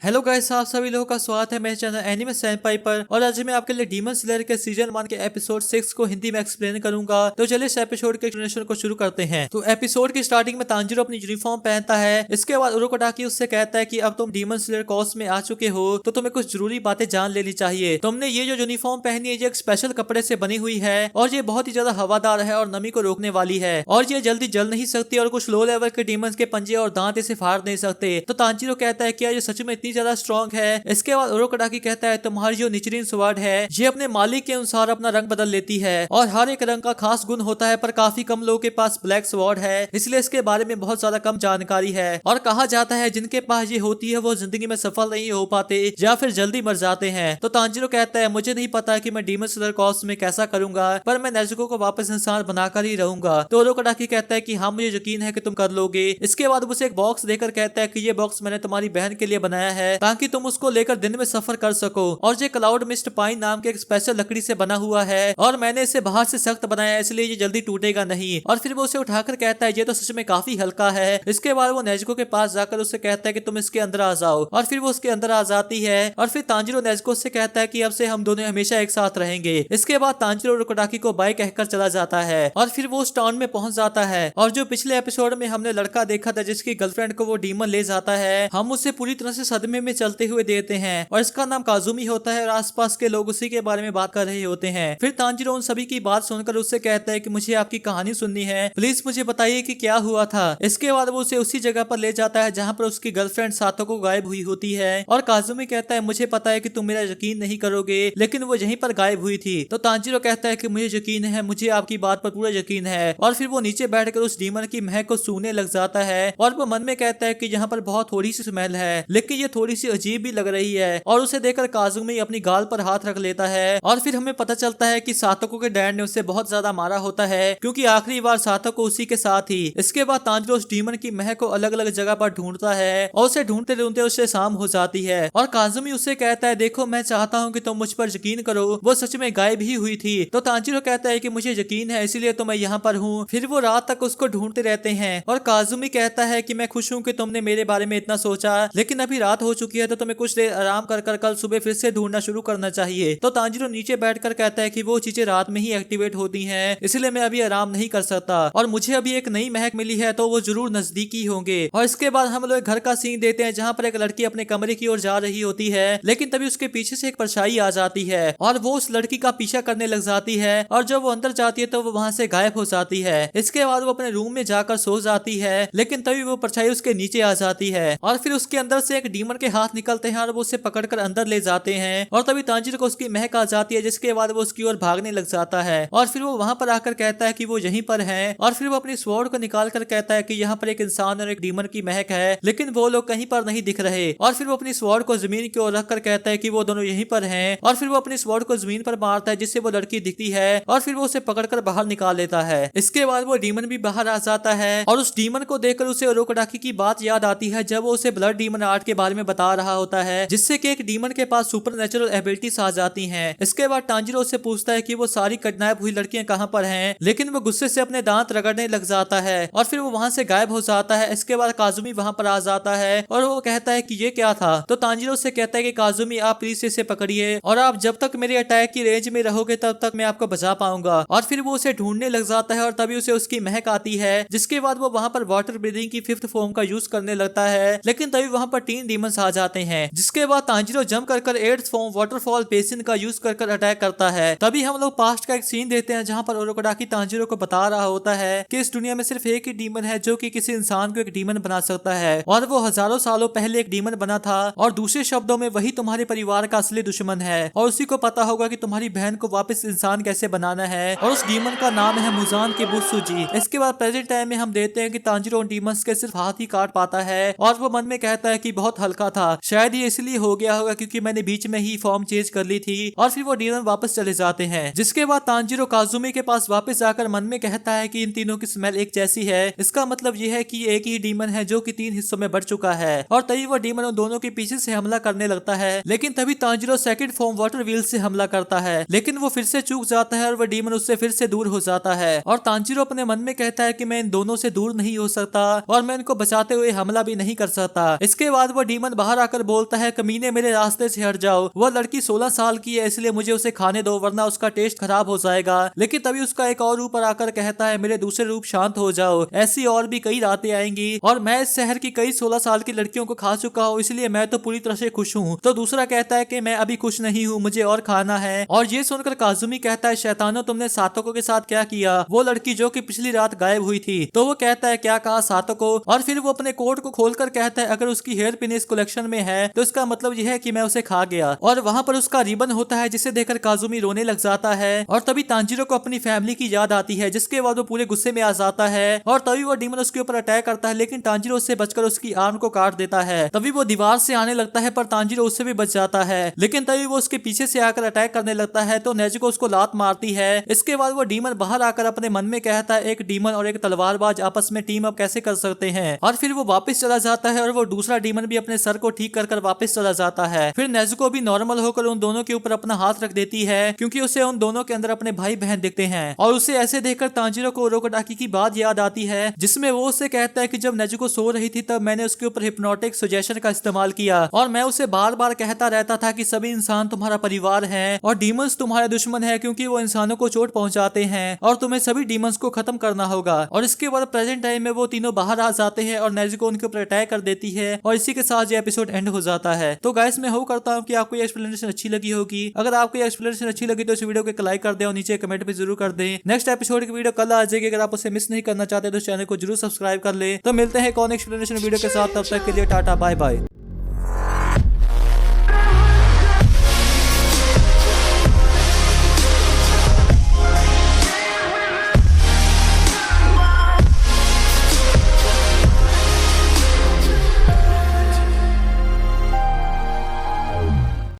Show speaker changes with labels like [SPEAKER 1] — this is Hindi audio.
[SPEAKER 1] हेलो गाइस, आप सभी लोगों का स्वागत है मेरे चैनल एनिमे सेंपाई पर। और आज मैं आपके लिए डीमन स्लेयर के सीजन 1 के एपिसोड 6 को हिंदी में एक्सप्लेन करूंगा। तो चलिए इस एपिसोड के एक्सप्लेनेशन को शुरू करते हैं। तो एपिसोड की स्टार्टिंग में तांजीरो अपनी यूनिफॉर्म पहनता है। इसके बाद उरोकोटाकी उससे कहता है कि अब तुम डीमन स्लेयर कोर्स में आ चुके हो तो तुम्हें कुछ जरूरी बातें जान लेनी चाहिए। तुमने ये जो यूनिफॉर्म पहनी है ये एक स्पेशल कपड़े से बनी हुई है और ये बहुत ही ज्यादा हवादार है और नमी को रोकने वाली है और ये जल्दी जल नहीं सकती और कुछ लो लेवल के डीमंस के पंजे और दांत इसे फाड़ नहीं सकते। तो तांजीरो कहता है क्या ये सच में इतनी ज्यादा स्ट्रॉन्ग है। इसके बाद उरोकोटाकी कहता है तुम्हारी जो निचरीन स्वॉर्ड है ये अपने मालिक के अनुसार अपना रंग बदल लेती है और हर एक रंग का खास गुण होता है, पर काफी कम लोगों के पास ब्लैक स्वॉर्ड है, इसलिए इसके बारे में बहुत ज्यादा कम जानकारी है। और कहा जाता है जिनके पास ये होती है वो जिंदगी में सफल नहीं हो पाते या फिर जल्दी मर जाते हैं। तो तांजीरो कहता है मुझे नहीं पता कि मैं डीमन स्लेयर कोर्स में कैसा करूंगा, पर मैं नेजुको को वापस इंसान बनाकर ही रहूंगा। तो उरोकोटाकी कहता है कि हाँ मुझे यकीन है कि तुम कर लोगे। इसके बाद उसे एक बॉक्स देकर कहता है कि ये बॉक्स मैंने तुम्हारी बहन के लिए बनाया है ताकि तुम उसको लेकर दिन में सफर कर सको। और ये क्लाउड मिस्ट पाइन नाम के एक स्पेशल लकड़ी से बना हुआ है और मैंने इसे बाहर से सख्त बनाया है इसलिए ये जल्दी टूटेगा नहीं। और फिर वो उसे उठाकर कहता है ये तो सच में काफी हल्का है। इसके बाद वो नेजुको के पास जाकर उससे कहता है कि तुम इसके अंदर आ जाओ और फिर वो उसके अंदर आ जाती है। और फिर तांजीरो नेजुको से कहता है कि अब से हम दोनों हमेशा एक साथ रहेंगे। इसके बाद तांजीरो उरोकोटाकी को बाय कहकर चला जाता है और फिर वो उस टाउन में पहुंच जाता है। और जो पिछले एपिसोड में हमने लड़का देखा था जिसकी गर्लफ्रेंड को वो डीमन ले जाता है, हम उसे पूरी तरह से सदमे में चलते हुए देते हैं और इसका नाम काजुमी होता है और आसपास के लोग उसी के बारे में बात कर रहे होते हैं। फिर तांजीरो उन सभी की बात सुनकर उससे कहता है कि मुझे आपकी कहानी सुननी है, प्लीज मुझे बताइए कि क्या हुआ था। इसके बाद वो उसे उसी जगह पर ले जाता है जहाँ पर उसकी गर्लफ्रेंड सातोको गायब हुई होती है और काजुमी कहता है मुझे पता है कि तुम मेरा यकीन नहीं करोगे लेकिन वो यहीं पर गायब हुई थी। तो तांजीरो कहता है कि मुझे यकीन है, मुझे आपकी बात पर पूरा यकीन है। और फिर वो नीचे बैठकर उस डीमन की महक को सूंघने लग जाता है और वो मन में कहता है कि यहाँ पर बहुत थोड़ी सी स्मेल है लेकिन ये थोड़ी सी अजीब भी लग रही है। और उसे देखकर काजुमी अपनी गाल पर हाथ रख लेता है और फिर हमें पता चलता है कि सातोको के डैड ने उसे बहुत ज्यादा मारा होता है क्योंकि आखिरी बार सातोको उसी के साथ ही। इसके बाद तांजीरो उस डीमन की महक को अलग अलग जगह पर ढूंढता है और उसे ढूंढते ढूंढते उसे शाम हो जाती है। और काजुमी उससे कहता है देखो मैं चाहता हूँ कि तुम मुझ पर यकीन करो, वो सच में गायब ही हुई थी। तो तांजीरो कहता है कि मुझे यकीन है इसीलिए तो मैं यहाँ पर हूँ। फिर वो रात तक उसको ढूंढते रहते हैं और काजुमी कहता है कि मैं खुश हूँ कि तुमने मेरे बारे में इतना सोचा, लेकिन अभी रात हो चुकी है तो तुम्हें कुछ देर आराम कर कल सुबह फिर से ढूंढना शुरू करना चाहिए। तो तांजीरो नीचे बैठकर कहता है कि वो चीजें रात में ही एक्टिवेट होती हैं इसलिए मैं अभी आराम नहीं कर सकता और मुझे अभी एक नई महक मिली है तो वो जरूर नजदीकी होंगे। और इसके बाद हम लोग घर का सीन देते हैं जहाँ पर एक लड़की अपने कमरे की ओर जा रही होती है लेकिन तभी उसके पीछे से एक परछाई आ जाती है और वो उस लड़की का पीछा करने लग जाती है और जब वो अंदर जाती है तो वो वहाँ से गायब हो जाती है। इसके बाद वो अपने रूम में जाकर सो जाती है लेकिन तभी वो परछाई उसके नीचे आ जाती है और फिर उसके अंदर से एक डीमन के हाथ निकलते हैं और वो उसे पकड़कर अंदर ले जाते हैं और तभी तांजीरो को उसकी महक आ जाती है जिसके बाद वो उसकी ओर भागने लग जाता है। और फिर वो वहां पर आकर कहता है कि वो यहीं पर हैं और फिर वो अपनी स्वॉर्ड को निकाल कर कहता है कि यहाँ पर एक इंसान और एक डीमन की महक है लेकिन वो लोग कहीं पर नहीं दिख रहे। और फिर वो अपनी स्वॉर्ड को जमीन की ओर रखकर कहता है कि वो दोनों यहीं पर हैं और फिर वो अपनी स्वॉर्ड को जमीन पर मारता है जिससे वो लड़की दिखती है और फिर वो उसे पकड़कर बाहर निकाल लेता है। इसके बाद वो डीमन भी बाहर आ जाता है और उस डीमन को देखकर उसे उरोकोटाकी की बात याद आती है जब वो उसे ब्लड डीमन आर्ट के बारे में बता रहा होता है जिससे कि एक डीमन के पास सुपर नेचुरल एबिलिटीज आ जाती हैं। इसके बाद तांजीरो से पूछता है कि वो सारी किडनैप हुई लड़कियां कहां पर हैं लेकिन वो गुस्से से अपने दांत रगड़ने लग जाता है और फिर वो वहां से गायब हो जाता है। इसके बाद काजुमी वहां पर आ जाता है और वो कहता है कि ये क्या था। तो तांजीरो से कहता है कि काजुमी आप प्लीज इसे पकड़िए और आप जब तक मेरे अटैक की रेंज में रहोगे तब तक मैं आपको बचा पाऊंगा। और फिर वो उसे ढूंढने लग जाता है और तभी उसे उसकी महक आती है जिसके बाद वो वहां पर वाटर ब्रीदिंग की 5th फॉर्म का यूज करने लगता है लेकिन तभी वहां पर 3 डीमंस आ जाते हैं जिसके बाद तांजीरो जंप कर 8th फॉर्म वाटरफॉल बेसिन का यूज कर अटैक करता है। तभी हम लोग पास्ट का एक सीन देते हैं जहां पर उरोकोटाकी तांजीरो को बता रहा होता है कि इस दुनिया में सिर्फ एक ही डीमन है जो कि किसी इंसान को एक डीमन बना सकता है और वो हजारों सालों पहले एक डीमन बना था और दूसरे शब्दों में वही तुम्हारे परिवार का असली दुश्मन है और उसी को पता होगा कि तुम्हारी बहन को वापस इंसान कैसे बनाना है और उस डीमन का नाम है मुजान के बुत्सुजी। इसके बाद प्रेजेंट टाइम में हम देते हैं कि तांजीरो डीमंस के सिर्फ हाथ ही काट पाता है और वो मन में कहता है कि बहुत हल्का था, शायद ये इसलिए हो गया होगा क्योंकि मैंने बीच में ही फॉर्म चेंज कर ली थी। और फिर वो डीमन वापस चले जाते हैं जिसके बाद तांजीरो काजुमी के पास वापस जाकर मन में कहता है कि इन तीनों की स्मेल एक जैसी है, इसका मतलब ये है कि एक ही डीमन है जो कि 3 हिस्सों में बढ़ चुका है। और तभी वो डीमन उन दोनों के पीछे से हमला करने लगता है लेकिन तभी Tanjiro second form water wheel से हमला करता है लेकिन वो फिर से चूक जाता है और वो डीमन उससे फिर से दूर हो जाता है। और तांजीरो अपने मन में कहता है कि मैं इन दोनों से दूर नहीं हो सकता और मैं इनको बचाते हुए हमला भी नहीं कर सकता। इसके बाद वो डीमन डीमन बाहर आकर बोलता है, कमीने मेरे रास्ते से हट जाओ, वह लड़की 16 साल की है इसलिए मुझे उसे खाने दो वरना उसका टेस्ट खराब हो जाएगा। लेकिन तभी उसका एक और ऊपर आकर कहता है, मेरे दूसरे रूप शांत हो जाओ, ऐसी और भी कई रातें आएंगी और मैं इस शहर की कई 16 साल की लड़कियों को खा चुका हूँ, इसलिए मैं तो पूरी तरह से खुश हूँ। तो दूसरा कहता है कि मैं अभी खुश नहीं हूँ, मुझे और खाना है। और ये सुनकर काजुमी कहता है, शैतानो तुमने सातोको के साथ क्या किया, वो लड़की जो कि पिछली रात गायब हुई थी। तो वो कहता है, क्या कहा सातोको? और फिर वो अपने कोट को खोलकर कहता है, अगर उसकी हेयर पिन इस कलेक्शन में है तो इसका मतलब यह है कि मैं उसे खा गया। और वहां पर उसका रिबन होता है जिसे देखकर काजुमी रोने लग जाता है। और तभी तांजीरो को अपनी फैमिली की याद आती है, जिसके बाद वो पूरे गुस्से में आ जाता है और तभी वो डीमन उसके ऊपर अटैक करता है, लेकिन तांजीरो उससे बचकर उसकी आर्म को काट देता है। तभी वो दीवार से आने लगता है पर तांजीरो उससे भी बच जाता है, लेकिन तभी वो उसके पीछे से आकर अटैक करने लगता है तो नेजुको उसको लात मारती है। इसके बाद वो डीमन बाहर आकर अपने मन में कहता है, एक डीमन और एक तलवारबाज आपस में टीम अप कैसे कर सकते हैं। और फिर वो वापस चला जाता है और वो दूसरा डीमन भी अपने सर को ठीक कर वापस चला जाता है। फिर नेजुको भी नॉर्मल होकर उन दोनों के ऊपर अपना हाथ रख देती है क्योंकि उसे उन दोनों के अंदर अपने भाई बहन दिखते हैं। और उसे ऐसे देखकर तांजीरो को उरोकोडाकी की बात याद आती है, जिसमें वो उसे कहता है कि जब नेजुको सो रही थी तब मैंने उसके ऊपर हिप्नोटिक सजेशन का इस्तेमाल किया और मैं उसे बार बार कहता रहता था कि सभी इंसान तुम्हारा परिवार है और डीमंस तुम्हारे दुश्मन है क्योंकि वो इंसानों को चोट पहुंचाते हैं और तुम्हें सभी डीमंस को खत्म करना होगा। और इसके बाद प्रेजेंट टाइम में वो तीनों बाहर आ जाते हैं और नेजुको उनके ऊपर अटैक कर देती है और इसी के साथ ये एपिसोड एंड हो जाता है। तो गाइस मैं होप करता हूँ कि आपको ये एक्सप्लेनेशन अच्छी लगी होगी। अगर आपको ये एक्सप्लेनेशन अच्छी लगी तो इस वीडियो को एक लाइक कर दे और नीचे कमेंट भी जरूर कर दे। नेक्स्ट एपिसोड की वीडियो कल आ जाएगी, अगर आप उसे मिस नहीं करना चाहते तो चैनल को जरूर सब्सक्राइब कर ले। तो मिलते हैं कौन एक्सप्लेनेशन वीडियो के साथ, तब तक के लिए टाटा बाय बाय।